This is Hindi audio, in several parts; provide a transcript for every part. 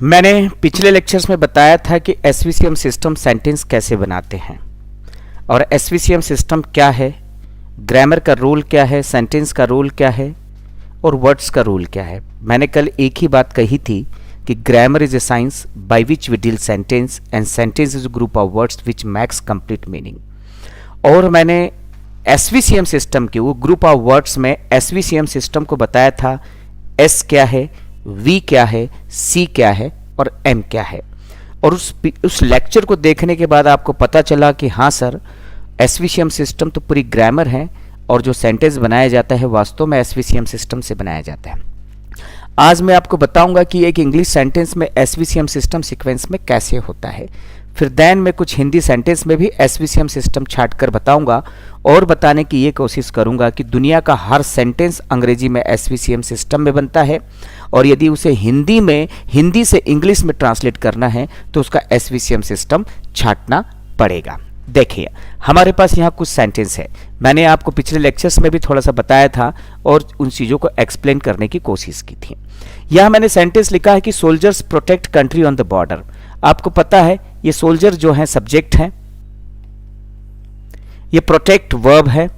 मैंने पिछले लेक्चर्स में बताया था कि एसवीसीएम सिस्टम सेंटेंस कैसे बनाते हैं और एसवीसीएम सिस्टम क्या है, ग्रामर का रूल क्या है, सेंटेंस का रूल क्या है और वर्ड्स का रूल क्या है। मैंने कल एक ही बात कही थी कि grammar is a science by which we deal sentence and sentence is a group of words which makes complete meaning. और मैंने एसवीसीएम सिस्टम के वो ग्रुप ऑफ वर्ड्स में एसवीसीएम सिस्टम को बताया था एस क्या है, वी क्या है, सी क्या है और एम क्या है। और उस लेक्चर को देखने के बाद आपको पता चला कि हाँ सर, एसवीसीएम सिस्टम तो पूरी ग्रामर है और जो सेंटेंस बनाया जाता है वास्तव में एसवीसीएम सिस्टम से बनाया जाता है। आज मैं आपको बताऊंगा कि एक इंग्लिश सेंटेंस में एसवीसीएम सिस्टम सीक्वेंस में कैसे होता है। फिर देन मैं कुछ हिंदी सेंटेंस में भी एसवीसीएम सिस्टम छाट कर बताऊंगा और बताने की ये कोशिश करूंगा कि दुनिया का हर सेंटेंस अंग्रेजी में एसवीसीएम सिस्टम में बनता है और यदि उसे हिंदी से इंग्लिश में ट्रांसलेट करना है तो उसका एसवीसीएम सिस्टम छाटना पड़ेगा। देखिए हमारे पास यहाँ कुछ सेंटेंस है, मैंने आपको पिछले लेक्चर्स में भी थोड़ा सा बताया था और उन चीज़ों को एक्सप्लेन करने की कोशिश की थी। यहाँ मैंने सेंटेंस लिखा है कि soldiers protect country on the border. आपको पता है ये सोल्जर जो है सब्जेक्ट है, ये प्रोटेक्ट वर्ब है,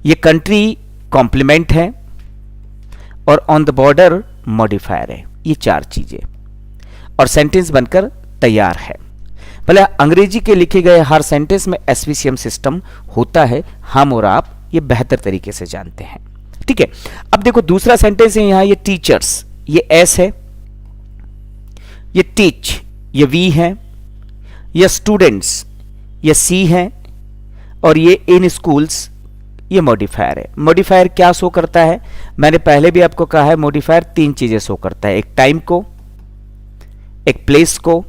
ये कंट्री कॉम्प्लीमेंट है और ऑन द बॉर्डर मॉडिफायर है। ये चार चीजें और सेंटेंस बनकर तैयार है। भले अंग्रेजी के लिखे गए हर सेंटेंस में एसवीसीएम सिस्टम होता है, हम और आप ये बेहतर तरीके से जानते हैं। ठीक है, अब देखो दूसरा सेंटेंस है यहाँ, ये टीचर्स, ये एस है, ये टीच, ये वी है, ये स्टूडेंट्स, ये सी है और ये इन स्कूल्स, ये मॉडिफायर है। मॉडिफायर क्या शो करता है? मैंने पहले भी आपको कहा है मॉडिफायर तीन चीजें शो करता है, एक टाइम को, एक प्लेस को,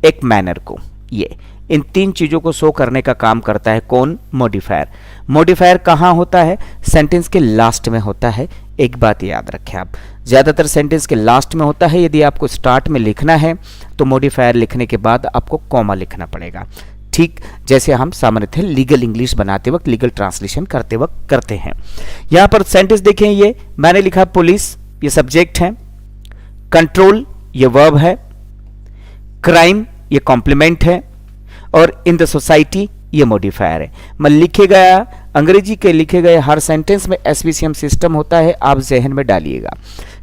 एक मैनर को। ये इन तीन चीजों को शो करने का काम करता है कौन? मॉडिफायर। मॉडिफायर कहां होता है? सेंटेंस के लास्ट में होता है। एक बात याद रखें आप, ज्यादातर सेंटेंस के लास्ट में होता है। यदि आपको स्टार्ट में लिखना है तो मॉडिफायर लिखने के बाद आपको कॉमा लिखना पड़ेगा, ठीक जैसे हम सामान्यतः लीगल इंग्लिश बनाते वक्त, लीगल ट्रांसलेशन करते वक्त करते हैं। यहां पर सेंटेंस देखें, ये मैंने लिखा पुलिस, ये सब्जेक्ट है, कंट्रोल ये वर्ब है, क्राइम ये कॉम्प्लीमेंट है और इन द सोसाइटी ये मॉडिफायर है। मैं लिखे गया अंग्रेजी के लिखे गए हर सेंटेंस में एसवीसीएम सिस्टम होता है, आप जहन में डालिएगा,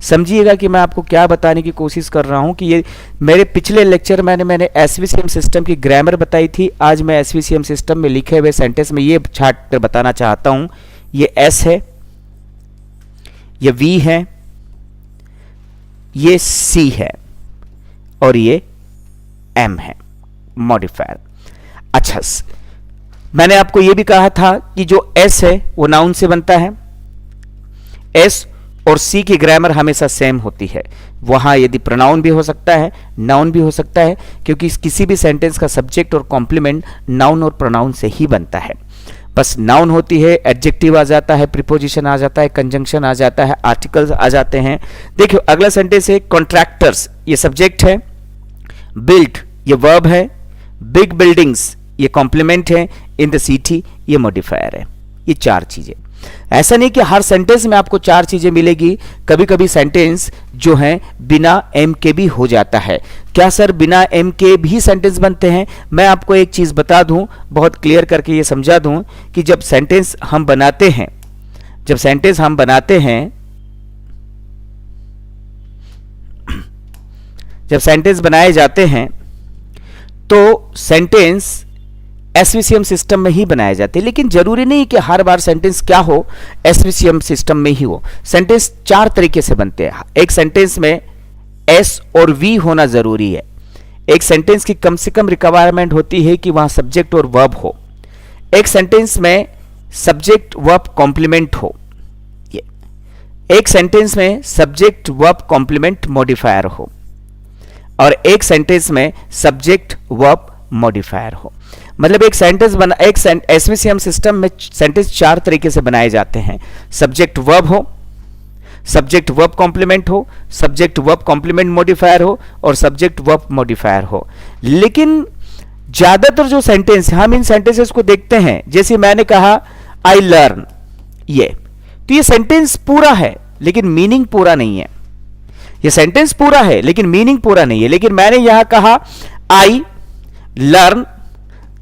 समझिएगा कि मैं आपको क्या बताने की कोशिश कर रहा हूं। कि ये मेरे पिछले लेक्चर मैंने एसवीसीएम सिस्टम की ग्रामर बताई थी, आज मैं एसवीसीएम सिस्टम में लिखे हुए सेंटेंस में ये छाट कर बताना चाहता हूं। ये एस है, ये वी है, ये सी है और ये एम है, मॉडिफायर। अच्छा, मैंने आपको यह भी कहा था कि जो एस है वो नाउन से बनता है। एस और सी की ग्रामर हमेशा सेम होती है। वहां यदि प्रोनाउन भी हो सकता है, नाउन भी हो सकता है, क्योंकि किसी भी सेंटेंस का सब्जेक्ट और कॉम्प्लीमेंट नाउन और प्रोनाउन से ही बनता है। बस नाउन होती है, एडजेक्टिव आ जाता है, प्रीपोजिशन आ जाता है, कंजंक्शन आ जाता है, आर्टिकल्स आ जाते हैं। देखियो अगला सेंटेंस है कॉन्ट्रैक्टर्स, ये सब्जेक्ट है, बिल्ड ये वर्ब है, बिग बिल्डिंग्स ये कॉम्प्लीमेंट है, इन द सिटी ये मॉडिफायर है। ये चार चीजें। ऐसा नहीं कि हर सेंटेंस में आपको चार चीजें मिलेगी, कभी कभी सेंटेंस जो है बिना एम के भी हो जाता है। क्या सर बिना एम के भी सेंटेंस बनते हैं? मैं आपको एक चीज बता दूं, बहुत क्लियर करके ये समझा दूं कि जब सेंटेंस हम बनाते हैं, जब सेंटेंस बनाए जाते हैं तो सेंटेंस एसवीसीएम सिस्टम में ही बनाए जाते हैं। लेकिन जरूरी नहीं कि हर बार सेंटेंस क्या हो, एसवीसीएम सिस्टम में ही हो। सेंटेंस चार तरीके से बनते हैं। एक सेंटेंस में एस और वी होना जरूरी है। एक सेंटेंस की कम से कम रिक्वायरमेंट होती है कि वहां सब्जेक्ट और वर्ब हो। एक सेंटेंस में सब्जेक्ट वर्ब कॉम्प्लीमेंट हो। एक सेंटेंस में सब्जेक्ट वर्ब कॉम्प्लीमेंट मॉडिफायर हो और एक सेंटेंस में सब्जेक्ट वर्ब मॉडिफायर हो। मतलब एक एसवीसीएम सिस्टम में सेंटेंस चार तरीके से बनाए जाते हैं। सब्जेक्ट वर्ब हो, सब्जेक्ट वर्ब कॉम्प्लीमेंट हो, सब्जेक्ट वर्ब कॉम्प्लीमेंट मॉडिफायर हो और सब्जेक्ट वर्ब मॉडिफायर हो। लेकिन ज्यादातर जो सेंटेंस, हम इन सेंटेंसेस को देखते हैं, जैसे मैंने कहा आई लर्न, ये तो ये सेंटेंस पूरा है लेकिन मीनिंग पूरा नहीं है। ये सेंटेंस पूरा है लेकिन मीनिंग पूरा नहीं है। लेकिन मैंने यहां कहा आई लर्न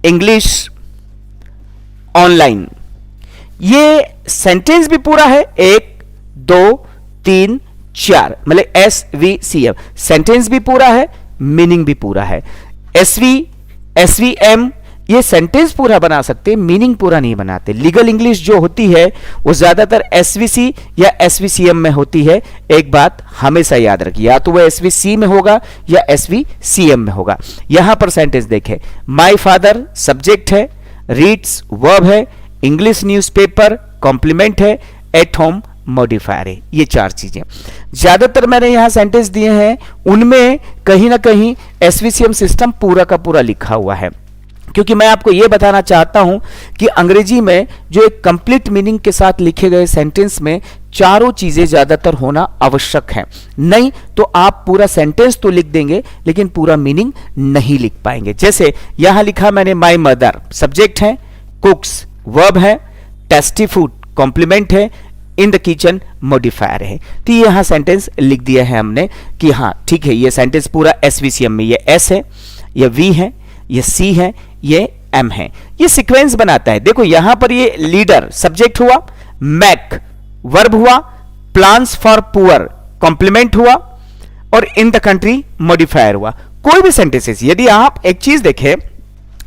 इंग्लिश ऑनलाइन, ये सेंटेंस भी पूरा है, 1 2 3 4, मतलब SVCM, सेंटेंस भी पूरा है, मीनिंग भी पूरा है। SVM ये सेंटेंस पूरा बना सकते हैं, मीनिंग पूरा नहीं बनाते। लीगल इंग्लिश जो होती है वो ज्यादातर SVC या SVCM में होती है। एक बात हमेशा याद रखिए, या तो वो SVC में होगा या SVCM में होगा। यहां पर सेंटेंस देखें, माय फादर सब्जेक्ट है, रीड्स वर्ब है, इंग्लिश न्यूज़पेपर कॉम्प्लीमेंट है, एट होम मॉडिफायर है। ये 4 चीजें ज्यादातर मैंने यहां सेंटेंस दिए हैं, उनमें कहीं ना कहीं SVCM सिस्टम पूरा का पूरा लिखा हुआ है, क्योंकि मैं आपको यह बताना चाहता हूं कि अंग्रेजी में जो एक कंप्लीट मीनिंग के साथ लिखे गए सेंटेंस में चारों चीजें ज्यादातर होना आवश्यक है। नहीं तो आप पूरा सेंटेंस तो लिख देंगे लेकिन पूरा मीनिंग नहीं लिख पाएंगे। जैसे यहां लिखा मैंने माय मदर सब्जेक्ट है, कुक्स वर्ब है, टेस्टी फूड कॉम्प्लीमेंट है, इन द किचन मॉडिफायर है। तो ये यहां सेंटेंस लिख दिया है हमने कि हाँ ठीक है, ये सेंटेंस पूरा SVCM में, ये S है, ये V है, ये C है, ये M है। ये सीक्वेंस बनाता है। देखो यहां पर ये लीडर सब्जेक्ट हुआ, मैक वर्ब हुआ, प्लान्स फॉर पुअर कॉम्प्लीमेंट हुआ और इन द कंट्री मॉडिफायर हुआ। कोई भी सेंटेंसेस, यदि आप एक चीज देखें,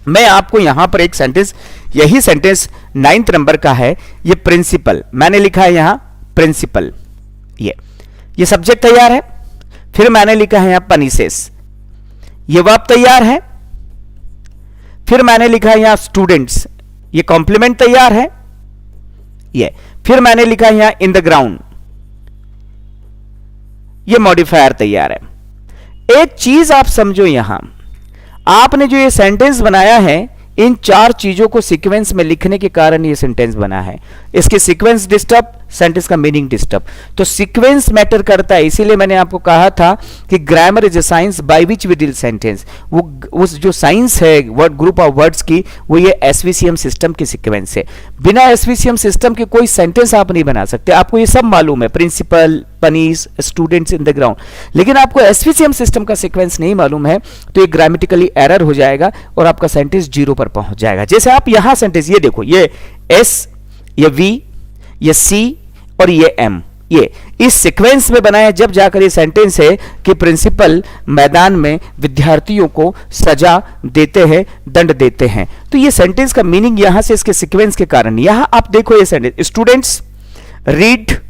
मैं आपको यहां पर एक सेंटेंस, यही सेंटेंस 9th नंबर का है, ये प्रिंसिपल मैंने लिखा है यहां प्रिंसिपल, ये सब्जेक्ट तैयार है। फिर मैंने लिखा है यहां पनिसेस, ये वर्ब तैयार है। फिर मैंने लिखा है यहां स्टूडेंट्स, ये कॉम्प्लीमेंट तैयार है। ये फिर मैंने लिखा है यहां इन द ग्राउंड, ये मॉडिफायर तैयार है। एक चीज आप समझो, यहां आपने जो ये सेंटेंस बनाया है, इन 4 चीजों को सीक्वेंस में लिखने के कारण ये सेंटेंस बना है। इसके सीक्वेंस डिस्टर्ब, सेंटेंस का मीनिंग डिस्टर्ब, तो सीक्वेंस मैटर करता है। इसीलिए मैंने आपको कहा था कि grammar is a science by which we deal sentence. वो उस जो साइंस है वर्ड ग्रुप ऑफ वर्ड्स की, वो ये SVCM सिस्टम की सीक्वेंस है। बिना SVCM सिस्टम के कोई सेंटेंस आप नहीं बना सकते। आपको ये सब मालूम है, principal, punish, students in the ground, लेकिन आपको SVCM सिस्टम का सीक्वेंस नहीं मालूम है तो ये ग्रामेटिकली एरर हो जाएगा और आपका सेंटेंस 0 पर पहुंच जाएगा। जैसे आप यहां सेंटेंस, ये देखो, ये S, ये V, ये C और ये M, ये इस सीक्वेंस में बनाया, जब जाकर ये सेंटेंस है कि प्रिंसिपल मैदान में विद्यार्थियों को सजा देते हैं, दंड देते हैं। तो ये सेंटेंस का मीनिंग यहां से इसके सीक्वेंस के कारण। यहां आप देखो ये sentence, students read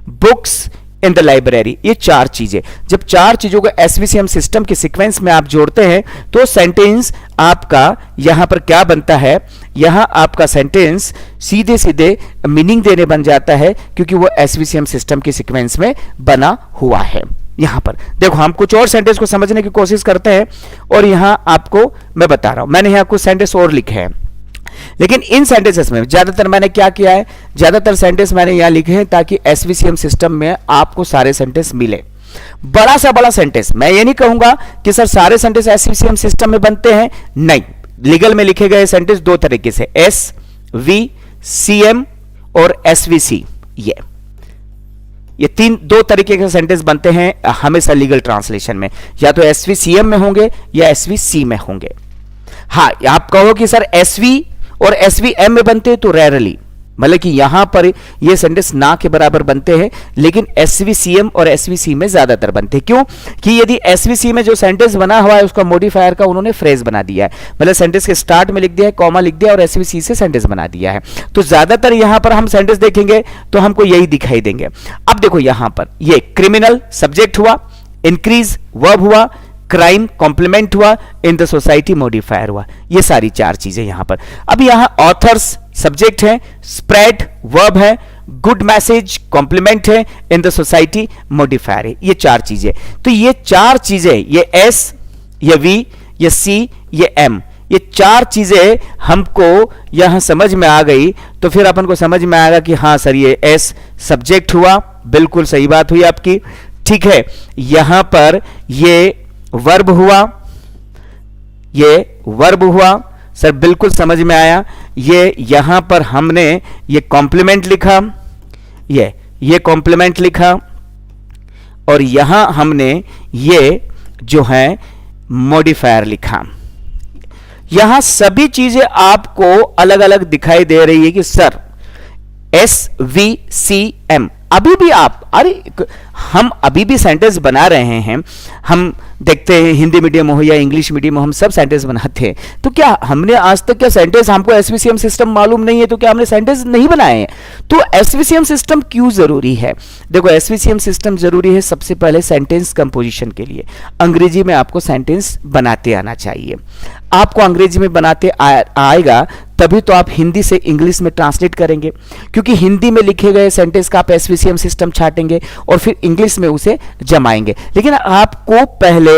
books in the library, ये 4 चीजें, जब 4 चीजों को SVCM सिस्टम के सीक्वेंस में आप जोड़ते हैं तो सेंटेंस आपका यहां पर क्या बनता है, यहां आपका सेंटेंस सीधे सीधे मीनिंग देने बन जाता है, क्योंकि वो SVCM सिस्टम के सीक्वेंस में बना हुआ है। यहां पर देखो, हम कुछ और सेंटेंस को समझने की कोशिश करते हैं और यहां आपको मैं बता रहा हूं, मैंने यहां कुछ सेंटेंस और लिखे हैं, लेकिन इन सेंटेंसेस में ज्यादातर मैंने क्या किया है, ज्यादातर सेंटेंस मैंने यहां लिखे हैं ताकि SVCM सिस्टम में आपको सारे सेंटेंस मिले। बड़ा सा बड़ा सेंटेंस, मैं ये नहीं कहूंगा कि सर सारे सेंटेंस SVCM सिस्टम में बनते हैं, नहीं। लीगल में लिखे गए सेंटेंस 2 तरीके से, SVCM और SVC, ये 2 तरीके के सेंटेंस बनते हैं हमेशा लीगल ट्रांसलेशन में, या तो SVCM में होंगे या SVC में होंगे। हाँ, आप कहो कि सर SV और SVM में बनते हैं तो रेयरली, मतलब कि यहां पर ये सेंटेंस ना के बराबर बनते हैं, लेकिन SVCM और SVC में ज्यादातर बनते हैं। क्यों? कि यदि SVC में जो सेंटेंस बना हुआ है उसका मॉडिफायर का उन्होंने फ्रेज बना दिया है, मतलब सेंटेंस के स्टार्ट में लिख दिया है, कॉमा लिख दिया और SVC से सेंटेंस बना दिया है, तो ज्यादातर यहां पर हम सेंटेंस देखेंगे तो हमको यही दिखाई देंगे। अब देखो यहां पर ये क्रिमिनल सब्जेक्ट हुआ, इंक्रीज वर्ब हुआ, क्राइम कॉम्प्लीमेंट हुआ, इन द सोसाइटी मॉडिफायर हुआ, ये सारी 4 चीजें यहां पर। अब यहां ऑथर्स सब्जेक्ट है, स्प्रेड वर्ब है, गुड मैसेज कॉम्प्लीमेंट है, इन द सोसाइटी मॉडिफायर है, ये 4 चीजें। तो ये 4 चीजें, ये S, ये V, ये C, ये M, ये 4 चीजें हमको यहां समझ में आ गई तो फिर अपन को समझ में आएगा कि हाँ सर ये S सब्जेक्ट हुआ, बिल्कुल सही बात हुई आपकी, ठीक है। यहां पर ये वर्ब हुआ, ये वर्ब हुआ, सर बिल्कुल समझ में आया। ये यहां पर हमने ये कॉम्प्लीमेंट लिखा, ये कॉम्प्लीमेंट लिखा, और यहां हमने ये जो है मॉडिफायर लिखा। यहां सभी चीजें आपको अलग अलग दिखाई दे रही है कि सर SVCM अभी भी आप, अरे हम अभी भी सेंटेंस बना रहे हैं, हम देखते हैं हिंदी मीडियम हो या इंग्लिश मीडियम हो, हम सब सेंटेंस बनाते हैं। तो क्या हमने आज तक क्या सेंटेंस, हमको एसवीसीएम सिस्टम मालूम नहीं है तो क्या हमने सेंटेंस नहीं बनाए हैं? तो एसवीसीएम सिस्टम क्यों जरूरी है? देखो एसवीसीएम सिस्टम जरूरी है सबसे पहले सेंटेंस कंपोजिशन के लिए। अंग्रेजी में आपको सेंटेंस बनाते आना चाहिए। आपको अंग्रेजी में बनाते आएगा तभी तो आप हिंदी से इंग्लिश में ट्रांसलेट करेंगे, क्योंकि हिंदी में लिखे गए सेंटेंस का आप एसवीसीएम सिस्टम छाटेंगे और फिर इंग्लिश में उसे जमाएंगे। लेकिन आपको पहले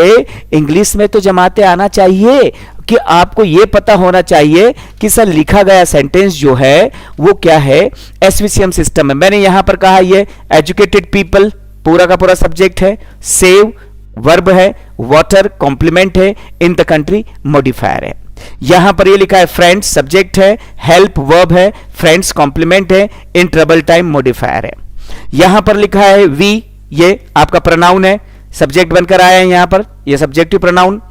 इंग्लिश में तो जमाते आना चाहिए कि आपको यह पता होना चाहिए कि सर लिखा गया सेंटेंस जो है वो क्या है, एसवीसीएम सिस्टम में। मैंने यहां पर कहा ये एजुकेटेड पीपल पूरा का पूरा सब्जेक्ट है, सेव वर्ब है, वाटर कॉम्प्लीमेंट है, इन द कंट्री मॉडिफायर है। यहां पर ये लिखा है फ्रेंड्स सब्जेक्ट है, हेल्प वर्ब है, फ्रेंड्स कॉम्प्लीमेंट है, इन ट्रबल टाइम मॉडिफायर है। यहां पर लिखा है वी, ये आपका प्रोनाउन है, सब्जेक्ट बनकर आया है यहां पर, ये सब्जेक्टिव प्रोनाउन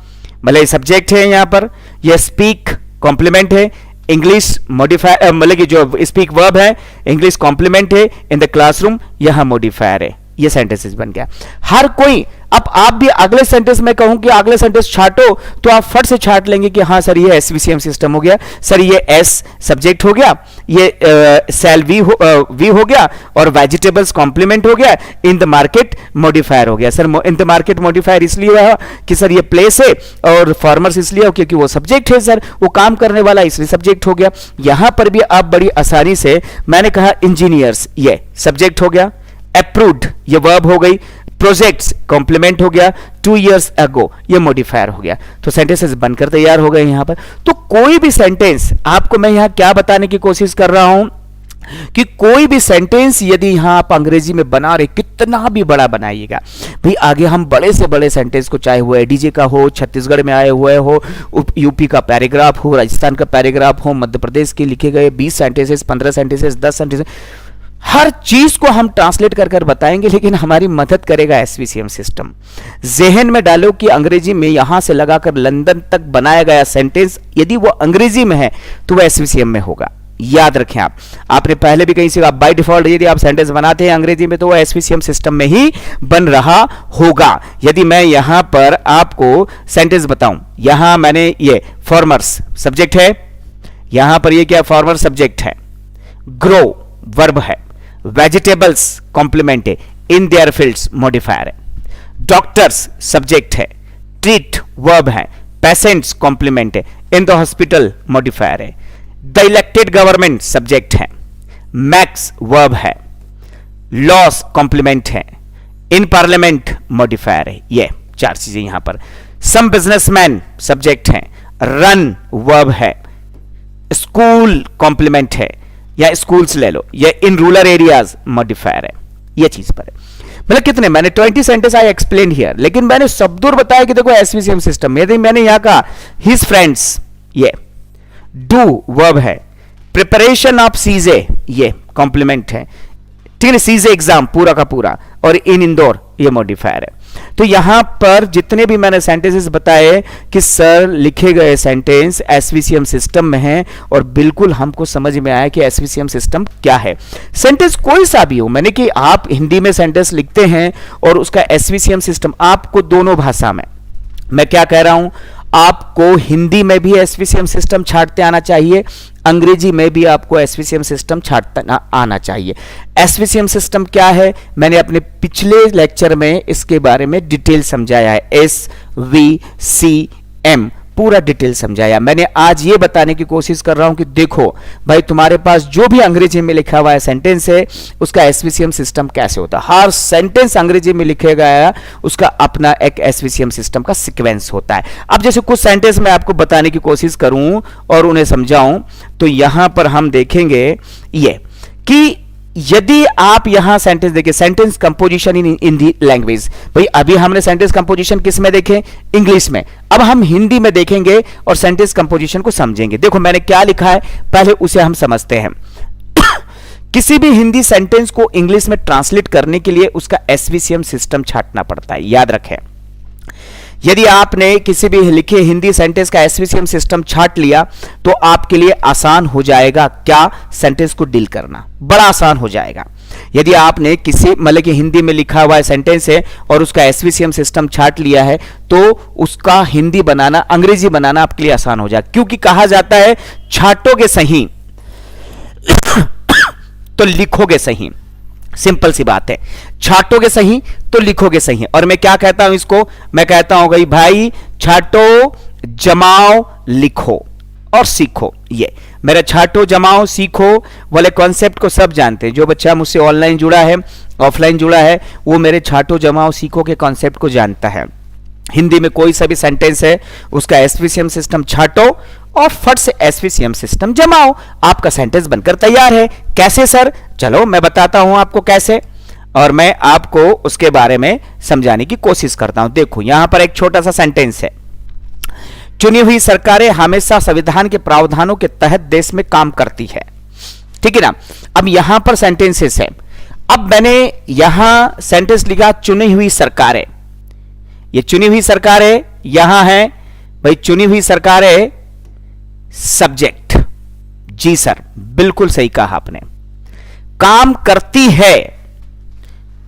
मतलब सब्जेक्ट है यहां पर। ये स्पीक कॉम्प्लीमेंट है, इंग्लिश मॉडिफायर मतलब कि जो स्पीक वर्ब है, इंग्लिश कॉम्प्लीमेंट है, इन द क्लासरूम यहां मॉडिफायर है। ये सेंटेंसेस बन गया। हर कोई, अब आप भी अगले सेंटेंस में कहूं कि अगले सेंटेंस छाटो तो आप फट से छाट लेंगे कि हां सर ये एसवीसीएम सिस्टम हो गया, सर ये एस सब्जेक्ट हो गया, ये सेल वी हो गया और वेजिटेबल्स कॉम्प्लीमेंट हो गया, इन द मार्केट मॉडिफायर हो गया। Sir in the market modifier इसलिए हुआ कि सर ये प्लेस है और फार्मर्स इसलिए हो क्योंकि वो सब्जेक्ट है, सर वो काम करने वाला इसलिए सब्जेक्ट हो गया। यहां पर भी आप बड़ी आसानी से, मैंने कहा इंजीनियर्स ये सब्जेक्ट हो गया, अप्रूव्ड ये वर्ब हो गई, प्रोजेक्ट्स कॉम्प्लीमेंट हो गया, 2 years ago ये मॉडिफायर हो गया। तो सेंटेंसेस बनकर तैयार हो गए यहां पर। तो कोई भी सेंटेंस, आपको मैं यहां क्या बताने की कोशिश कर रहा हूं कि कोई भी सेंटेंस यदि यहां आप अंग्रेजी में बना रहे, कितना भी बड़ा बनाइएगा भाई, आगे हम बड़े से बड़े सेंटेंस को, चाहे वो एडीजे का हो, छत्तीसगढ़ में आए हुए हो, यूपी का पैराग्राफ हो, राजस्थान का पैराग्राफ हो, मध्य प्रदेश के लिखे गए 20 सेंटेंसेस, 15 सेंटेंसेस, 10 सेंटेंसेस, हर चीज को हम ट्रांसलेट कर कर बताएंगे। लेकिन हमारी मदद करेगा एसवीसीएम सिस्टम। जहन में डालो कि अंग्रेजी में यहां से लगाकर लंदन तक बनाया गया सेंटेंस यदि वो अंग्रेजी में है तो वो एसवीसीएम में होगा। याद रखें आप, आपने पहले भी कहीं से, आप बाय डिफॉल्ट यदि आप सेंटेंस बनाते हैं अंग्रेजी में तो वो एसवीसीएम सिस्टम में ही बन रहा होगा। यदि मैं यहां पर आपको सेंटेंस बताऊं, यहां मैंने ये फार्मर्स सब्जेक्ट है, यहां पर ये क्या फार्मर सब्जेक्ट है, ग्रो वर्ब है, वेजिटेबल्स कॉम्प्लीमेंट है, इन देयर फील्ड्स मॉडिफायर है, डॉक्टर्स सब्जेक्ट है, ट्रीट वर्ब है, पेशेंट्स कॉम्प्लीमेंट है, इन द हॉस्पिटल मॉडिफायर है, द इलेक्टेड गवर्नमेंट सब्जेक्ट है, मैक्स वर्ब है, लॉस कॉम्प्लीमेंट है, इन पार्लियामेंट मॉडिफायर है। ये 4 चीजें यहां पर। सम बिजनेसमैन सब्जेक्ट है, रन वर्ब है, स्कूल कॉम्प्लीमेंट है या स्कूल्स ले लो, ये इन रूरल एरियाज मॉडिफायर है। ये चीज पर है। मतलब कितने, मैंने 20 सेंटेंस आई एक्सप्लेन हियर, लेकिन मैंने शब्दों बताया कि देखो एसवीसीएम सिस्टम में मैंने यहां कहा हिज फ्रेंड्स, ये डू वर्ब है, प्रिपरेशन ऑफ सीजे ये कॉम्प्लीमेंट है, ठीक है, सीजे एग्जाम पूरा का पूरा, और इन इंदौर ये मॉडिफायर है। तो यहां पर जितने भी मैंने सेंटेंसेस बताए कि सर लिखे गए सेंटेंस एसवीसीएम सिस्टम में हैं और बिल्कुल हमको समझ में आया कि एसवीसीएम सिस्टम क्या है। सेंटेंस कोई सा भी हो, मैंने कि आप हिंदी में सेंटेंस लिखते हैं और उसका एसवीसीएम सिस्टम आपको दोनों भाषा में, मैं क्या कह रहा हूं, आपको हिंदी में भी एसवीसीएम सिस्टम छाटते आना चाहिए, अंग्रेजी में भी आपको एसवीसीएम सिस्टम छाटता आना चाहिए। एसवीसीएम सिस्टम क्या है, मैंने अपने पिछले लेक्चर में इसके बारे में डिटेल समझाया है। एसवीसीएम पूरा डिटेल समझाया। मैंने आज ये बताने की कोशिश कर रहा हूं कि देखो भाई, तुम्हारे पास जो भी अंग्रेजी में लिखा हुआ है सेंटेंस है, उसका एसवीसीएम सिस्टम कैसे होता है। हर सेंटेंस अंग्रेजी में लिखे गया उसका अपना एक एसवीसीएम सिस्टम का सीक्वेंस होता है। अब जैसे कुछ सेंटेंस मैं आपको बताने की कोशिश करूं और उन्हें समझाऊं, तो यहां पर हम देखेंगे ये कि यदि आप यहां सेंटेंस देखिए, sentence composition in Hindi language, भाई अभी हमने सेंटेंस कंपोजिशन किस में देखे, इंग्लिश में, अब हम हिंदी में देखेंगे और सेंटेंस कंपोजिशन को समझेंगे। देखो मैंने क्या लिखा है, पहले उसे हम समझते हैं किसी भी हिंदी सेंटेंस को इंग्लिश में ट्रांसलेट करने के लिए उसका एसवीसीएम सिस्टम छांटना पड़ता है, याद रखें। यदि आपने किसी भी लिखे हिंदी सेंटेंस का एसवीसीएम सिस्टम छांट लिया तो आपके लिए आसान हो जाएगा क्या सेंटेंस को डील करना, बड़ा आसान हो जाएगा। यदि आपने किसी मतलब कि हिंदी में लिखा हुआ सेंटेंस है और उसका एसवीसीएम सिस्टम छांट लिया है तो उसका हिंदी बनाना, अंग्रेजी बनाना आपके लिए आसान हो जाएगा, क्योंकि कहा जाता है छांटोगे सही तो लिखोगे सही। सिंपल सी बात है, छांटोगे सही तो लिखोगे सही। और मैं क्या कहता हूं इसको, मैं कहता हूं भाई छांटो जमाओ लिखो और सीखो। ये मेरा छांटो जमाओ सीखो वाले कॉन्सेप्ट को सब जानते हैं। जो बच्चा मुझसे ऑनलाइन जुड़ा है, ऑफलाइन जुड़ा है, वो मेरे छांटो जमाओ सीखो के कॉन्सेप्ट को जानता है। हिंदी में कोई सा भी सेंटेंस है उसका एसवीसीएम सिस्टम छांटो और फट से एसवीसीएम सिस्टम जमाओ, आपका सेंटेंस बनकर तैयार है। कैसे सर? चलो मैं बताता हूं आपको कैसे, और मैं आपको उसके बारे में समझाने की कोशिश करता हूं। देखो यहां पर एक छोटा सा सेंटेंस है, चुनी हुई सरकारें हमेशा संविधान के प्रावधानों के तहत देश में काम करती है, ठीक है ना। अब यहां पर सेंटेंसेस है, अब मैंने यहां सेंटेंस लिखा चुनी हुई सरकारें। ये चुनी हुई सरकारें यहां है भाई, चुनी हुई सरकारें सब्जेक्ट, जी सर बिल्कुल सही कहा आपने। काम करती है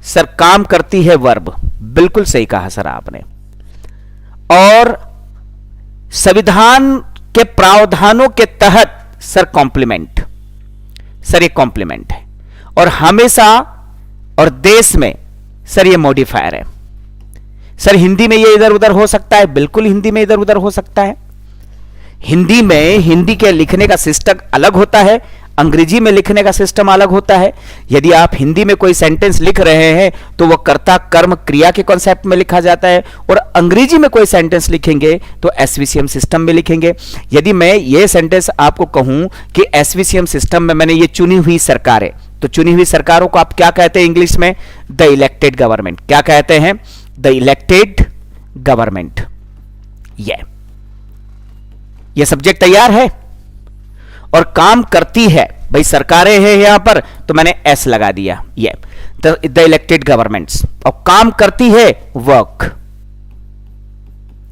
सर, काम करती है वर्ब, बिल्कुल सही कहा सर आपने। और संविधान के प्रावधानों के तहत सर कॉम्प्लीमेंट, सर ये कॉम्प्लीमेंट है। और हमेशा और देश में सर ये मॉडिफायर है। सर हिंदी में ये इधर उधर हो सकता है, बिल्कुल हिंदी में इधर उधर हो सकता है। हिंदी में हिंदी के लिखने का सिस्टम अलग होता है, अंग्रेजी में लिखने का सिस्टम अलग होता है। यदि आप हिंदी में कोई सेंटेंस लिख रहे हैं तो वह कर्ता कर्म क्रिया के कॉन्सेप्ट में लिखा जाता है, और अंग्रेजी में कोई सेंटेंस लिखेंगे तो एसवीसीएम सिस्टम में लिखेंगे। यदि मैं ये सेंटेंस आपको कहूं कि एसवीसीएम सिस्टम में मैंने ये चुनी हुई सरकारें, तो चुनी हुई सरकारों को आप क्या कहते हैं इंग्लिश में? The elected government. क्या कहते हैं? The elected government. ये सब्जेक्ट तैयार है। और काम करती है भाई, सरकारें हैं यहां पर तो मैंने एस लगा दिया, ये द इलेक्टेड गवर्नमेंट्स। और काम करती है वर्क,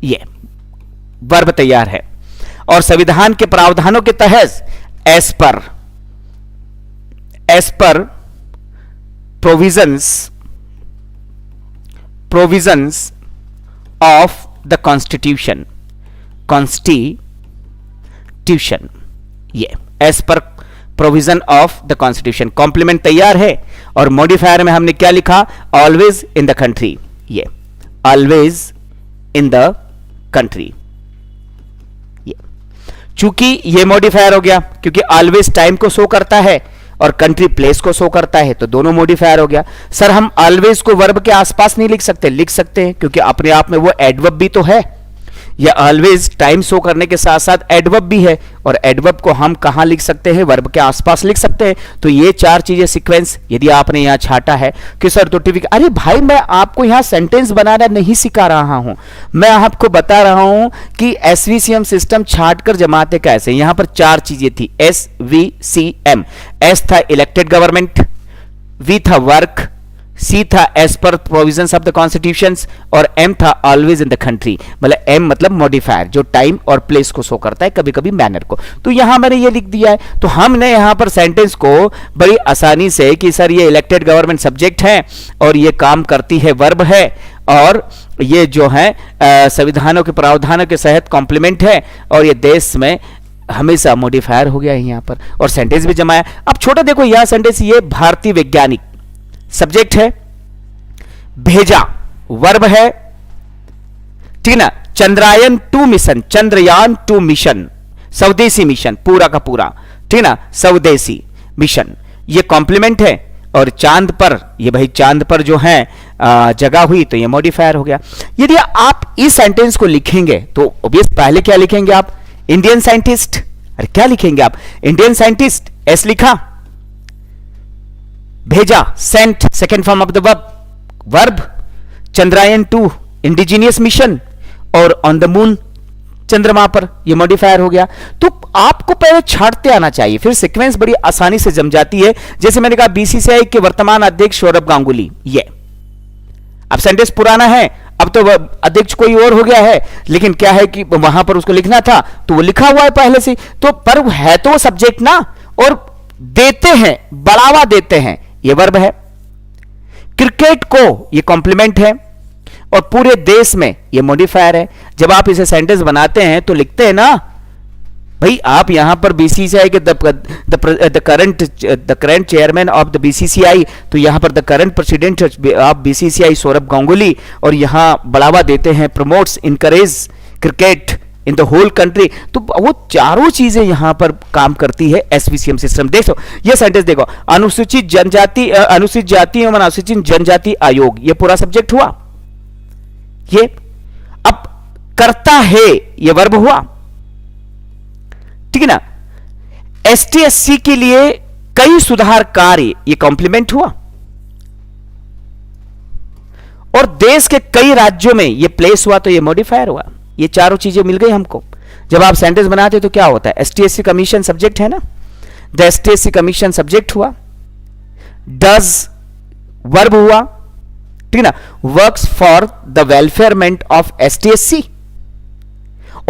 ये वर्ब तैयार है। और संविधान के प्रावधानों के तहत as per provisions of the constitution, ये as per provision of the constitution. Complement तैयार है। और मॉडिफायर में हमने क्या लिखा? ऑलवेज इन द कंट्री, ये ऑलवेज इन द कंट्री। ये चूंकि ये मॉडिफायर हो गया, क्योंकि ऑलवेज टाइम को शो करता है और कंट्री प्लेस को शो करता है, तो दोनों मॉडिफायर हो गया। सर हम ऑलवेज को वर्ब के आसपास नहीं लिख सकते? लिख सकते हैं, क्योंकि अपने आप में वो एडवर्ब भी तो है। या ऑलवेज टाइम शो करने के साथ साथ एडवर्ब भी है, और एडवर्ब को हम कहां लिख सकते हैं? वर्ब के आसपास लिख सकते हैं। तो ये चार चीजें सीक्वेंस यदि आपने यहां छाटा है कि सर तो टिपिक, अरे भाई मैं आपको यहां सेंटेंस बनाना नहीं सिखा रहा हूं, मैं आपको बता रहा हूं कि एसवीसीएम सिस्टम छाट कर जमाते कैसे। यहां पर चार चीजें थी, एसवीसीएम। एस था इलेक्टेड गवर्नमेंट, वी था वर्क, सी था as per provisions of the constitutions, और एम था ऑलवेज इन द कंट्री। मतलब एम मतलब मॉडिफायर, जो टाइम और प्लेस को शो करता है, कभी कभी मैनर को। तो यहां मैंने ये लिख दिया है। तो हमने यहां पर सेंटेंस को बड़ी आसानी से कि सर ये इलेक्टेड गवर्नमेंट सब्जेक्ट है और ये काम करती है वर्ब है, और ये जो है संविधानों के प्रावधानों के तहत कॉम्प्लीमेंट है, और ये देश में हमेशा मॉडिफायर हो गया है यहां पर, और सेंटेंस भी जमाया। अब छोटा देखो यह सेंटेंस, ये भारतीय वैज्ञानिक सब्जेक्ट है, भेजा वर्ब है, ठीक ना। चंद्रयान 2 मिशन, चंद्रयान 2 मिशन, स्वदेशी मिशन पूरा का पूरा, ठीक ना, स्वदेशी मिशन, ये कॉम्प्लीमेंट है। और चांद पर, ये भाई चांद पर जो है जगह हुई, तो ये मॉडिफायर हो गया। यदि आप इस सेंटेंस को लिखेंगे तो ऑब्वियस पहले क्या लिखेंगे आप? Indian scientist. अरे क्या लिखेंगे आप? इंडियन साइंटिस्ट, एस लिखा, भेजा sent second form of the verb, Chandrayaan 2 indigenous mission, और ऑन द मून चंद्रमा पर, ये मॉडिफायर हो गया। तो आपको पहले छांटते आना चाहिए, फिर सीक्वेंस बड़ी आसानी से जम जाती है। जैसे मैंने कहा बीसीसीआई के वर्तमान अध्यक्ष सौरभ गांगुली, ये अब सेंटेंस पुराना है, अब तो अध्यक्ष कोई और हो गया है, लेकिन क्या है कि वहां पर उसको लिखना था तो वो लिखा हुआ है पहले से, तो पर है तो सब्जेक्ट ना, और देते हैं, बढ़ावा देते हैं, ये वर्ब है। क्रिकेट को ये कॉम्प्लीमेंट है, और पूरे देश में ये मॉडिफायर है। जब आप इसे सेंटेंस बनाते हैं तो लिखते हैं ना भाई, आप यहां पर बीसीसीआई के the current chairman of the BCCI, तो यहां पर the current president of BCCI Sourav Ganguly, और यहां बढ़ावा देते हैं, promotes, encourage cricket in the whole country. तो वो चारों चीजें यहां पर काम करती है एसवीसीएम सिस्टम। देखो ये सेंटेंस देखो, अनुसूचित जाति एवं अनुसूचित जनजाति आयोग, ये पूरा सब्जेक्ट हुआ। ये अब करता है, ये वर्ब हुआ, ठीक है ना। एसटी/एससी के लिए कई सुधार कार्य, ये कॉम्प्लीमेंट हुआ। और देश के कई राज्यों में ये प्लेस हुआ, तो ये मॉडिफायर हुआ। ये चारों चीजें मिल गई हमको। जब आप सेंटेंस बनाते तो क्या होता है, एसटी/एससी कमीशन सब्जेक्ट है ना, द एसटी/एससी कमीशन सब्जेक्ट हुआ, डज वर्ब हुआ, ठीक है ना, वर्क्स फॉर द वेलफेयरमेंट ऑफ एसटी/एससी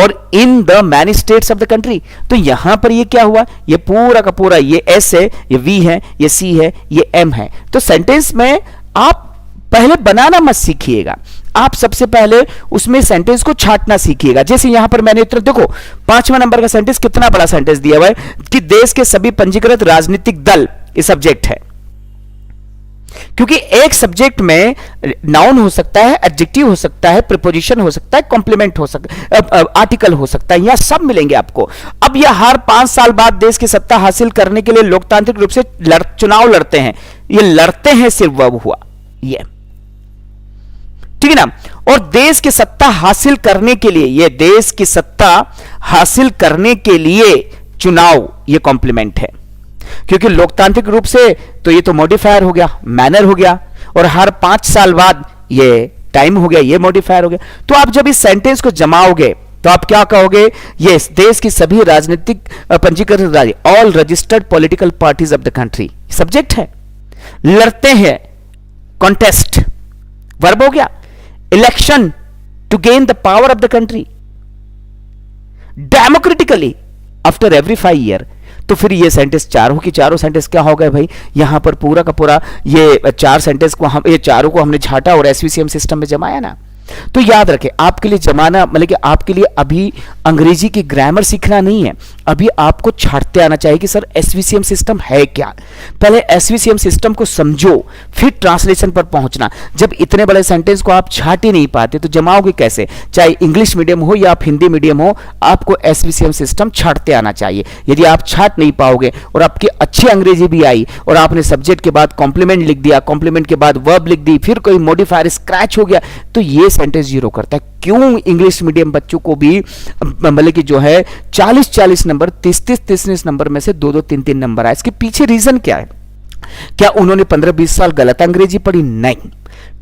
और in the many states of the country. तो यहां पर ये क्या हुआ, ये पूरा का पूरा, ये एस है, ये वी है, ये सी है, ये एम है। तो सेंटेंस में आप पहले बनाना मत सीखिएगा, आप सबसे पहले उसमें सेंटेंस को छांटना सीखिएगा। जैसे यहां पर मैंने देखो 5वां नंबर का सेंटेंस, कितना बड़ा सेंटेंस दिया हुआ है कि देश के सभी पंजीकृत राजनीतिक दल, ये सब्जेक्ट है। क्योंकि एक सब्जेक्ट में नाउन हो सकता है, एडजेक्टिव हो सकता है, प्रीपोजिशन हो सकता है, कॉम्प्लीमेंट हो सकता है, आर्टिकल हो सकता है, यहां सब मिलेंगे आपको। अब यह हर 5 साल बाद देश की सत्ता हासिल करने के लिए लोकतांत्रिक रूप से चुनाव लड़ते हैं, ये लड़ते हैं सिर्फ वर्ब हुआ, ये ठीक है ना। और देश की सत्ता हासिल करने के लिए, ये देश की सत्ता हासिल करने के लिए चुनाव, ये कॉम्प्लीमेंट है। क्योंकि लोकतांत्रिक रूप से तो ये तो मॉडिफायर हो गया, मैनर हो गया, और हर 5 साल बाद ये टाइम हो गया, ये मॉडिफायर हो गया। तो आप जब इस सेंटेंस को जमाओगे तो आप क्या कहोगे, ये देश की सभी राजनीतिक पंजीकृत राज्य, all registered political parties of the country, subject है। लड़ते हैं, कॉन्टेस्ट वर्ब हो गया। Election to gain the power of the country democratically after every 5 year. तो फिर ये सेंटेंस चारों की चारों सेंटेंस क्या हो गए भाई, यहां पर पूरा का पूरा ये 4 सेंटेंस को हम, ये चारों को हमने छाटा और एसवीसीएम सिस्टम में जमाया ना। तो याद रखें, आपके लिए जमाना मतलब कि आपके लिए अभी अंग्रेजी की ग्रामर सीखना नहीं है, अभी आपको छाटते आना चाहिए कि सर एसवीसीएम सिस्टम है क्या। पहले एसवीसीएम सिस्टम को समझो, फिर ट्रांसलेशन पर पहुंचना। जब इतने बड़े सेंटेंस को आप छाट ही नहीं पाते तो जमाओगे कैसे, चाहे इंग्लिश मीडियम हो या आप हिंदी मीडियम हो, आपको एसवीसीएम सिस्टम छाटते आना चाहिए। यदि आप छाट नहीं पाओगे और आपकी अच्छी अंग्रेजी भी आई और आपने सब्जेक्ट के बाद कॉम्प्लीमेंट लिख दिया, कॉम्प्लीमेंट के बाद वर्ब लिख दी, फिर कोई मॉडिफायर स्क्रैच हो गया, तो ये सेंटेंस जीरो करता है। क्यों इंग्लिश मीडियम बच्चों को भी मतलब कि जो है 40-40 नंबर, 30-30 नंबर में से 2-2, 3-3 नंबर आए, इसके पीछे रीजन क्या है? क्या उन्होंने 15-20 साल गलत अंग्रेजी पढ़ी? नहीं।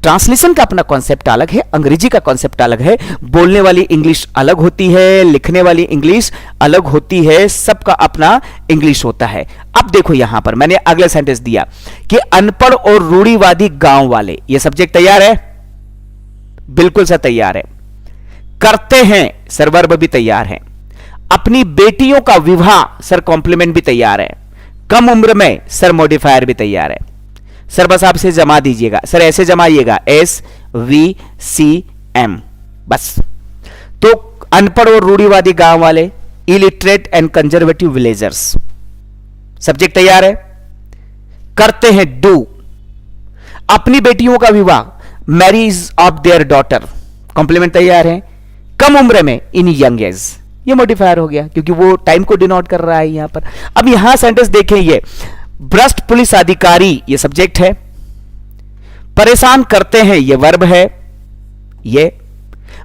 ट्रांसलेशन का अपना कॉन्सेप्ट अलग है, अंग्रेजी का कॉन्सेप्ट अलग है, बोलने वाली इंग्लिश अलग होती है, लिखने वाली इंग्लिश अलग होती है, सबका अपना इंग्लिश होता है। अब देखो यहां पर मैंने अगला सेंटेंस दिया कि अनपढ़ और रूढ़िवादी गांव वाले, यह सब्जेक्ट तैयार है? बिल्कुल सा तैयार है। करते हैं, सर वर्ब भी तैयार है। अपनी बेटियों का विवाह, सर कॉम्प्लीमेंट भी तैयार है। कम उम्र में, सर मॉडिफायर भी तैयार है। सर बस आप इसे जमा दीजिएगा, सर ऐसे जमाइएगा, SVCM बस। तो अनपढ़ और रूढ़िवादी गांव वाले, illiterate and conservative villagers, subject तैयार है। करते हैं, डू। अपनी बेटियों का विवाह, marriage of their daughter, complement तैयार है। कम उम्र में, इन यंग एज, ये मॉडिफायर हो गया क्योंकि वो टाइम को डिनोट कर रहा है यहां पर। अब यहां सेंटेंस देखें, ये भ्रष्ट पुलिस अधिकारी, ये सब्जेक्ट है। परेशान करते हैं, ये वर्ब है। ये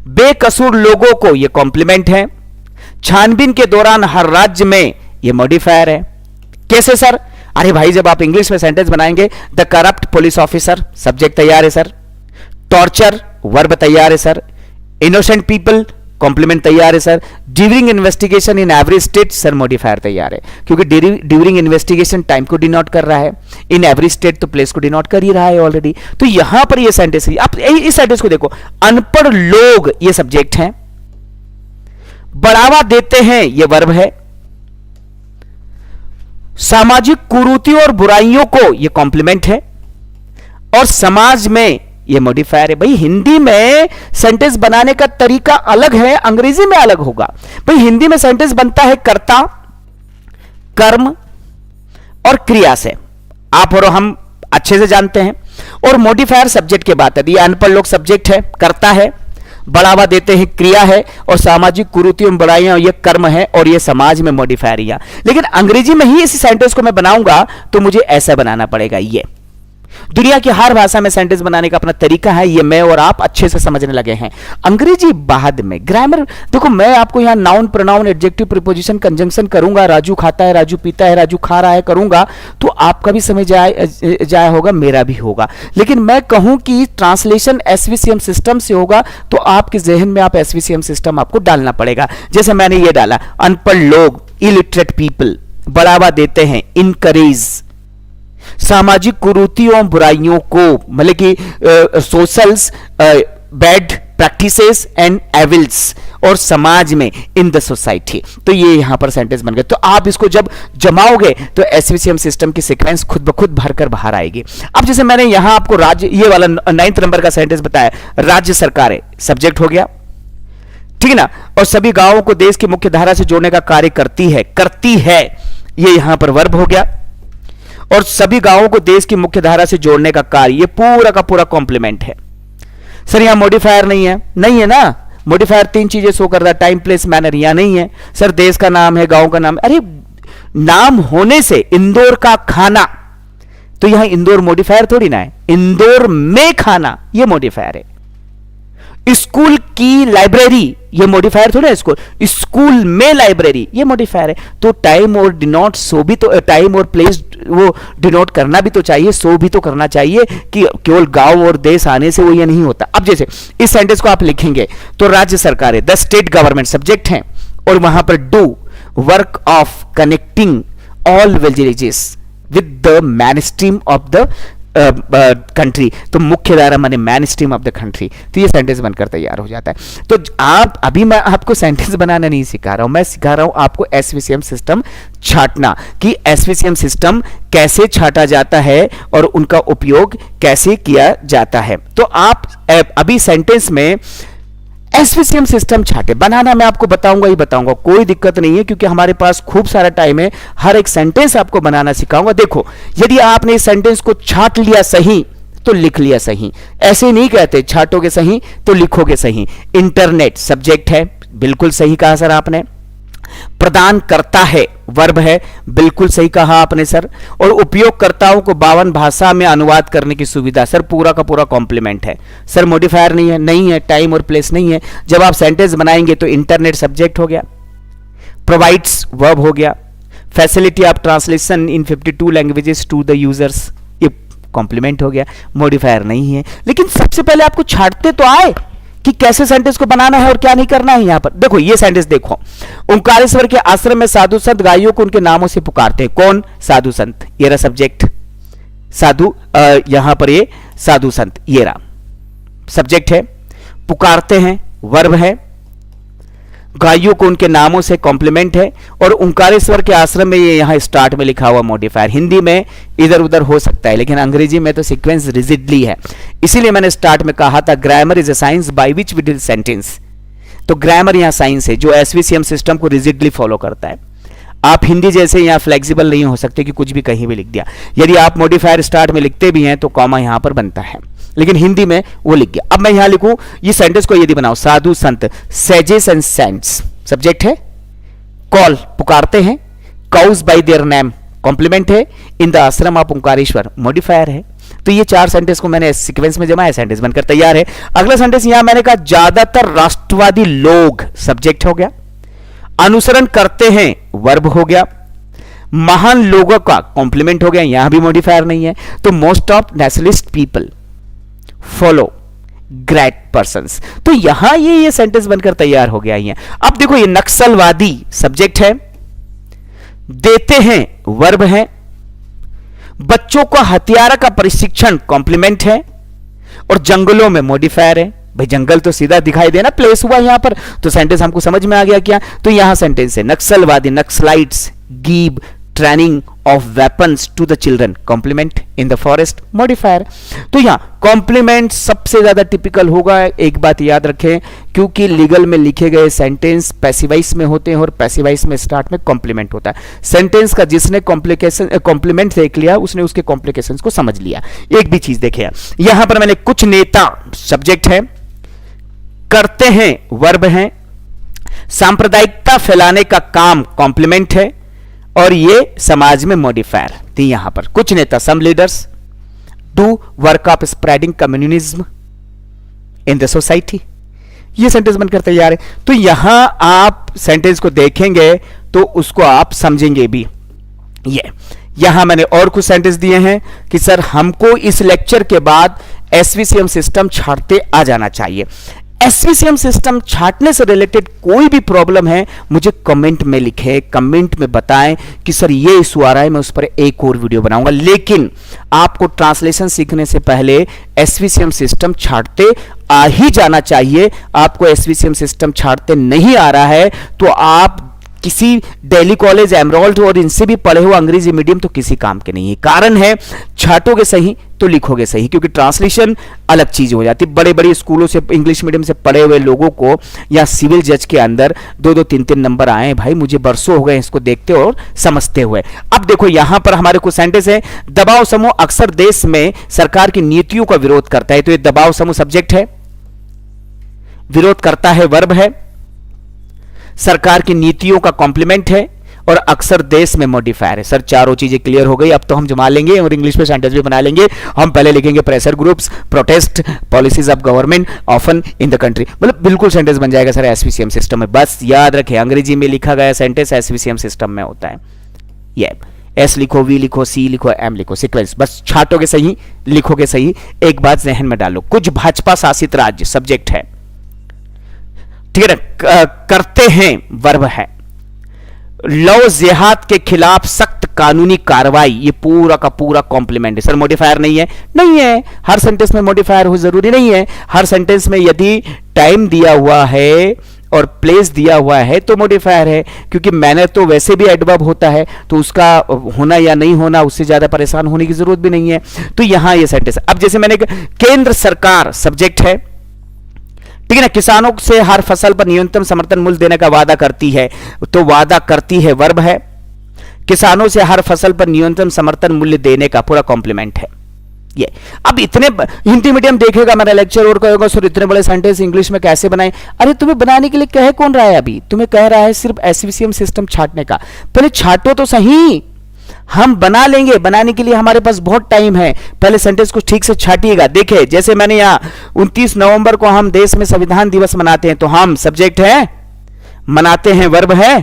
बेकसूर लोगों को, ये कॉम्प्लीमेंट है। छानबीन के दौरान हर राज्य में, ये मॉडिफायर है। कैसे सर? अरे भाई जब आप इंग्लिश में सेंटेंस बनाएंगे, the corrupt police officer, subject तैयार है सर। टॉर्चर, वर्ब तैयार है सर। इनोसेंट पीपल, कॉम्प्लीमेंट तैयार है sir. During investigation in every state, sir modifier तैयार है, क्योंकि ड्यूरिंग इन्वेस्टिगेशन टाइम को डिनोट कर रहा है, इन एवरी स्टेट तो प्लेस को डिनोट कर ही रहा है ऑलरेडी। तो यहां पर ये सेंटेंस है, आप इस सेंटेंस को देखो, अनपढ़ लोग ये सब्जेक्ट है, बढ़ावा देते हैं ये वर्ब है, सामाजिक कुरीतियों और बुराइयों को ये कॉम्प्लीमेंट है, और समाज में ये मॉडिफायर है। भाई हिंदी में सेंटेंस बनाने का तरीका अलग है, अंग्रेजी में अलग होगा। भाई हिंदी में सेंटेंस बनता है कर्ता, कर्म और क्रिया से, आप और हम अच्छे से जानते हैं। और मॉडिफायर सब्जेक्ट की बात है, ये अनपढ़ लोग सब्जेक्ट है, कर्ता है, बढ़ावा देते हैं क्रिया है, और सामाजिक कुरीतियों बुराइयां ये कर्म है, और ये समाज में मॉडिफायर है। लेकिन अंग्रेजी में ही इस सेंटेंस को मैं बनाऊंगा तो मुझे ऐसा बनाना पड़ेगा। ये दुनिया की हर भाषा में सेंटेंस बनाने का अपना तरीका है, ये मैं और आप अच्छे से समझने लगे हैं। अंग्रेजी बाद में, ग्रामर देखो, मैं आपको यहां noun, pronoun, adjective, preposition, conjunction करूंगा, राजू खाता है, राजू पीता है, राजू खा रहा है करूंगा, तो आपका भी समझ जाया होगा, मेरा भी होगा। लेकिन मैं कहूं कि ट्रांसलेशन एसवीसीएम सिस्टम से होगा, तो आपके जहन में आप एसवीसीएम सिस्टम आपको डालना पड़ेगा। जैसे मैंने ये डाला, अनपढ़ लोग, इलिटरेट पीपल, बढ़ावा देते हैं, इनकरेज, सामाजिक कुरीतियों बुराइयों को, मतलब कि socials, bad practices and evils, और समाज में, इन द सोसाइटी। तो ये यहां पर सेंटेंस बन गए। तो आप इसको जब जमाओगे तो एसवीसीएम सिस्टम की सीक्वेंस खुद ब खुद भरकर बाहर आएगी। अब जैसे मैंने यहां आपको राज्य, ये वाला 9th नंबर का सेंटेंस बताया, राज्य सरकारें सब्जेक्ट हो गया, ठीक है ना, और सभी गांवों को देश की मुख्य धारा से जोड़ने का कार्य करती है, ये यहां पर वर्ब हो गया, और सभी गांवों को देश की मुख्य धारा से जोड़ने का कार्य, ये पूरा का पूरा कॉम्प्लीमेंट है। सर यहां मॉडिफायर नहीं है ना, मॉडिफायर 3 चीजें शो कर रहा है, टाइम, प्लेस, मैनर, यहां नहीं है। सर देश का नाम है, गांव का नाम, अरे नाम होने से, इंदौर का खाना, तो यहां इंदौर मॉडिफायर थोड़ी ना है, इंदौर में खाना ये मॉडिफायर है। स्कूल की लाइब्रेरी ये मॉडिफायर थोड़ा है, स्कूल में लाइब्रेरी ये मॉडिफायर है। तो टाइम और डिनोट, सो भी तो, टाइम और प्लेस वो डिनोट करना भी तो चाहिए, सो भी तो करना चाहिए, कि केवल गांव और देश आने से वो ये नहीं होता। अब जैसे इस सेंटेंस को आप लिखेंगे तो राज्य सरकार है, द स्टेट गवर्नमेंट सब्जेक्ट है, और वहां पर do work of connecting all villages with the main stream of the country, तो मुख्य धारा माने man stream of the country. तो ये सेंटेंस बनकर तैयार हो जाता है। तो आप अभी, मैं आपको सेंटेंस बनाना नहीं सिखा रहा हूं, मैं सिखा रहा हूं आपको एसवीसीएम सिस्टम छाटना, कि एसवीसीएम सिस्टम कैसे छाटा जाता है और उनका उपयोग कैसे किया जाता है। तो आप अभी सेंटेंस में एसवीसीएम सिस्टम छाटे बनाना मैं आपको बताऊंगा ही बताऊंगा, कोई दिक्कत नहीं है, क्योंकि हमारे पास खूब सारा टाइम है, हर एक सेंटेंस आपको बनाना सिखाऊंगा। देखो, यदि आपने इस सेंटेंस को छाट लिया सही तो लिख लिया सही, ऐसे नहीं कहते छाटोगे सही तो लिखोगे सही। इंटरनेट सब्जेक्ट है, बिल्कुल सही कहा सर आपने। प्रदान करता है वर्ब है, बिल्कुल सही कहा आपने सर। और उपयोगकर्ताओं को 52 भाषा में अनुवाद करने की सुविधा, सर पूरा का पूरा कॉम्प्लीमेंट है। सर मॉडिफायर नहीं है, टाइम और प्लेस नहीं है। जब आप सेंटेंस बनाएंगे तो इंटरनेट सब्जेक्ट हो गया, प्रोवाइड्स वर्ब हो गया, facility of translation in 52 languages to the users ये कॉम्प्लीमेंट हो गया, मॉडिफायर नहीं है। लेकिन सबसे पहले आपको छाटते तो आए कि कैसे सेंटेंस को बनाना है और क्या नहीं करना है। यहां पर देखो, ये सेंटेंस देखो, ओंकारेश्वर के आश्रम में साधु संत गायों को उनके नामों से पुकारते हैं। कौन? साधु संत, ये रहा सब्जेक्ट, साधु, यहां पर ये साधु संत, ये रहा सब्जेक्ट है। पुकारते हैं वर्ब है, गायों को उनके नामों से कॉम्प्लीमेंट है, और ओंकारेश्वर के आश्रम में ये यहां स्टार्ट में लिखा हुआ मॉडिफायर। हिंदी में इधर उधर हो सकता है, लेकिन अंग्रेजी में तो सीक्वेंस रिजिडली है। इसीलिए मैंने स्टार्ट में कहा था grammar is a science by which we do sentence. तो ग्रामर यहां साइंस है जो एसवीसीएम सिस्टम को रिजिडली फॉलो करता है। आप हिंदी जैसे यहां फ्लेक्सिबल नहीं हो सकते कि कुछ भी कहीं भी लिख दिया। यदि आप मॉडिफायर स्टार्ट में लिखते भी हैं तो कॉमा यहां पर बनता है, लेकिन हिंदी में वो लिख गया। अब मैं यहां लिखूं, ये सेंटेंस को यदि बनाओ, साधु संत, सेजेस एंड सेंट्स सब्जेक्ट है, कॉल पुकारते हैं, calls by their name complement है, in the ashram of Omkareshwar modifier है। तो ये 4 सेंटेंस को मैंने सीक्वेंस में जमाया, सेंटेंस बनकर तैयार है। अगला सेंटेंस यहां मैंने कहा ज्यादातर राष्ट्रवादी लोग सब्जेक्ट हो गया, अनुसरण करते हैं वर्ब हो गया, महान लोगों का कॉम्प्लीमेंट हो गया, यहां भी मॉडिफायर नहीं है। तो most of nationalist people follow great persons. तो यहां ये सेंटेंस बनकर तैयार हो गया है। अब देखो ये नक्सलवादी सब्जेक्ट है, देते हैं वर्ब है, बच्चों को हथियार का प्रशिक्षण कॉम्प्लीमेंट है, और जंगलों में मॉडिफायर है। भाई जंगल तो सीधा दिखाई देना, प्लेस हुआ यहां पर, तो सेंटेंस हमको समझ में आ गया क्या। तो यहां सेंटेंस है नक्सलवादी, Naxalites give training of weapons to the children, complement in the forest, modifier. तो यहां कॉम्प्लीमेंट सबसे ज्यादा टिपिकल होगा। एक बात याद रखें, क्योंकि लीगल में लिखे गए सेंटेंस पैसिवाइज में होते हैं और पैसिवाइज में स्टार्ट में कॉम्प्लीमेंट होता है। सेंटेंस का जिसने कॉम्प्लीमेंट देख लिया उसने उसके कॉम्प्लिकेशंस को समझ लिया। एक भी चीज देखे यहां पर मैंने कुछ नेता सब्जेक्ट है, करते हैं वर्ब है, सांप्रदायिकता फैलाने का काम कॉम्प्लीमेंट है, और ये समाज में मॉडिफायर थी। यहां पर कुछ नेता, some leaders do work of spreading communism in the society, ये सेंटेंस बनकर तैयार है। तो यहां आप सेंटेंस को देखेंगे तो उसको आप समझेंगे भी। ये यहां मैंने और कुछ सेंटेंस दिए हैं कि सर हमको इस लेक्चर के बाद एसवीसीएम सिस्टम छांटते आ जाना चाहिए। एसवीसीएम सिस्टम छांटने से रिलेटेड कोई भी प्रॉब्लम है मुझे कमेंट में लिखें, कमेंट में बताएं कि सर ये इशू आ रहा है, मैं उस पर एक और वीडियो बनाऊंगा। लेकिन आपको ट्रांसलेशन सीखने से पहले एसवीसीएम सिस्टम छांटते आ ही जाना चाहिए। आपको एसवीसीएम सिस्टम छांटते नहीं आ रहा है तो आप किसी दिल्ली कॉलेज, एमरोल्ड और इनसे भी पढ़े हुए अंग्रेजी मीडियम तो किसी काम के नहीं है। कारण है छाटोगे सही तो लिखोगे सही, क्योंकि ट्रांसलेशन अलग चीज हो जाती है। बड़े बड़े स्कूलों से, इंग्लिश मीडियम से पढ़े हुए लोगों को या सिविल जज के अंदर 2-2, 3-3 नंबर आए हैं। भाई मुझे बरसों हो गए इसको देखते और समझते हुए। अब देखो यहां पर हमारे कुछ सेंटेंस है। दबाव समूह अक्सर देश में सरकार की नीतियों का विरोध करता है, तो ये दबाव समूह सब्जेक्ट है, विरोध करता है वर्ब है, सरकार की नीतियों का कॉम्प्लीमेंट है, और अक्सर देश में मॉडिफायर है। सर चारों चीजें क्लियर हो गई। अब तो हम जमा लेंगे और इंग्लिश में सेंटेंस भी बना लेंगे। हम पहले लिखेंगे pressure groups, protest, policies of government often in the country, मतलब बिल्कुल सेंटेंस बन जाएगा सर एसवीसीएम सिस्टम में। बस याद रखें अंग्रेजी में लिखा गया सेंटेंस एसवीसीएम सिस्टम में होता है। ये एस लिखो, वी लिखो, सी लिखो, एम लिखो, सीक्वेंस बस छाटोगे सही, लिखोगे सही। एक बात जहन में डालो, कुछ भाजपा शासित राज्य सब्जेक्ट है, ठीक है ना, करते हैं वर्ब है, लव जिहाद के खिलाफ सख्त कानूनी कार्रवाई, ये पूरा का पूरा कॉम्प्लीमेंट है। सर मॉडिफायर नहीं है, नहीं है। हर सेंटेंस में मॉडिफायर हो जरूरी नहीं है। हर सेंटेंस में यदि टाइम दिया हुआ है और प्लेस दिया हुआ है तो मॉडिफायर है, क्योंकि मैंने तो वैसे भी एडवर्ब होता है तो उसका होना या नहीं होना उससे ज्यादा परेशान होने की जरूरत भी नहीं है। तो यहां ये सेंटेंस, अब जैसे मैंने केंद्र सरकार सब्जेक्ट है, ठीक है ना, किसानों से हर फसल पर न्यूनतम समर्थन मूल्य देने का वादा करती है, तो वादा करती है वर्ब है, किसानों से हर फसल पर न्यूनतम समर्थन मूल्य देने का पूरा कॉम्प्लीमेंट है। ये अब इतने हिंदी मीडियम देखेगा मेरा लेक्चर और कहेगा सर इतने बड़े सेंटेंस इंग्लिश में कैसे बनाए। अरे तुम्हें बनाने के लिए कह कौन रहा है, अभी तुम्हें कह रहा है सिर्फ एसवीसीएम सिस्टम छांटने का। पहले छांटो तो सही, हम बना लेंगे, बनाने के लिए हमारे पास बहुत टाइम है। पहले सेंटेंस को ठीक से छाटिएगा। देखिए जैसे मैंने यहां 29 नवंबर को हम देश में संविधान दिवस मनाते हैं, तो हम सब्जेक्ट है, मनाते हैं वर्ब है,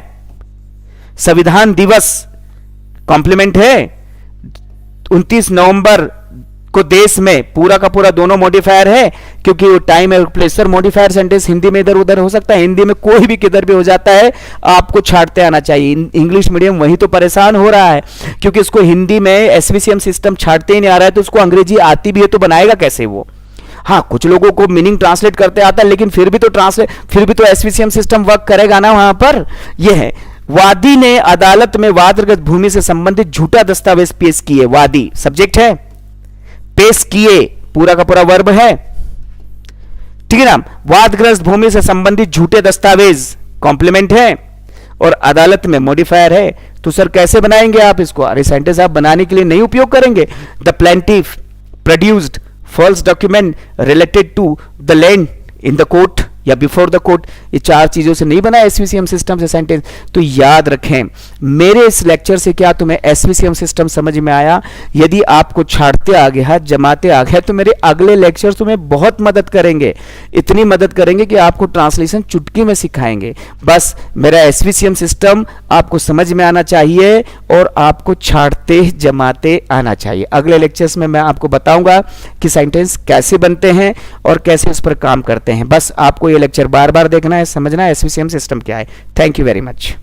संविधान दिवस कॉम्प्लीमेंट है, 29 नवंबर को देश में पूरा का पूरा दोनों मॉडिफायर है, क्योंकि वो टाइम है place. Sir modifier sentence Hindi में इधर उधर हो सकता है, हिंदी में कोई भी किधर भी हो जाता है, आपको छाटते आना चाहिए। इंग्लिश मीडियम वही तो परेशान हो रहा है, क्योंकि इसको हिंदी में एसवीसीएम सिस्टम छाटते ही नहीं आ रहा है, तो उसको अंग्रेजी आती भी है तो बनाएगा कैसे वो। हाँ कुछ लोगों को मीनिंग ट्रांसलेट करते आता है, लेकिन फिर भी तो एसवीसीएम सिस्टम वर्क करेगा ना वहां पर। यह है वादी ने अदालत में वादग्रस्त भूमि से संबंधित झूठा दस्तावेज पेश किए, वादी सब्जेक्ट है, पेश किए पूरा का पूरा वर्ब है, ठीक है ना। वादग्रस्त भूमि से संबंधित झूठे दस्तावेज कॉम्प्लीमेंट है, और अदालत में मॉडिफायर है। तो सर कैसे बनाएंगे आप इसको? अरे सेंटेंस आप बनाने के लिए नहीं उपयोग करेंगे। The plaintiff produced false document related to the land in the court या बिफोर द कोर्ट, ये चार चीजों से नहीं बना एसवीसीएम सिस्टम से सेंटेंस। तो याद रखें मेरे इस लेक्चर से क्या तुम्हें एसवीसीएम सिस्टम समझ में आया? यदि आपको छाटते आ गया, जमाते आ गया, तो मेरे अगले लेक्चर तुम्हें बहुत मदद करेंगे, इतनी मदद करेंगे कि आपको ट्रांसलेशन चुटकी में सिखाएंगे। बस मेरा एसवीसीएम सिस्टम आपको समझ में आना चाहिए और आपको छांटते जमाते आना चाहिए। अगले लेक्चर्स में मैं आपको बताऊंगा कि सेंटेंस कैसे बनते हैं और कैसे उस पर काम करते हैं। बस आपको ये लेक्चर बार बार देखना है, समझना है एसवीसीएम सिस्टम क्या है। Thank you very much.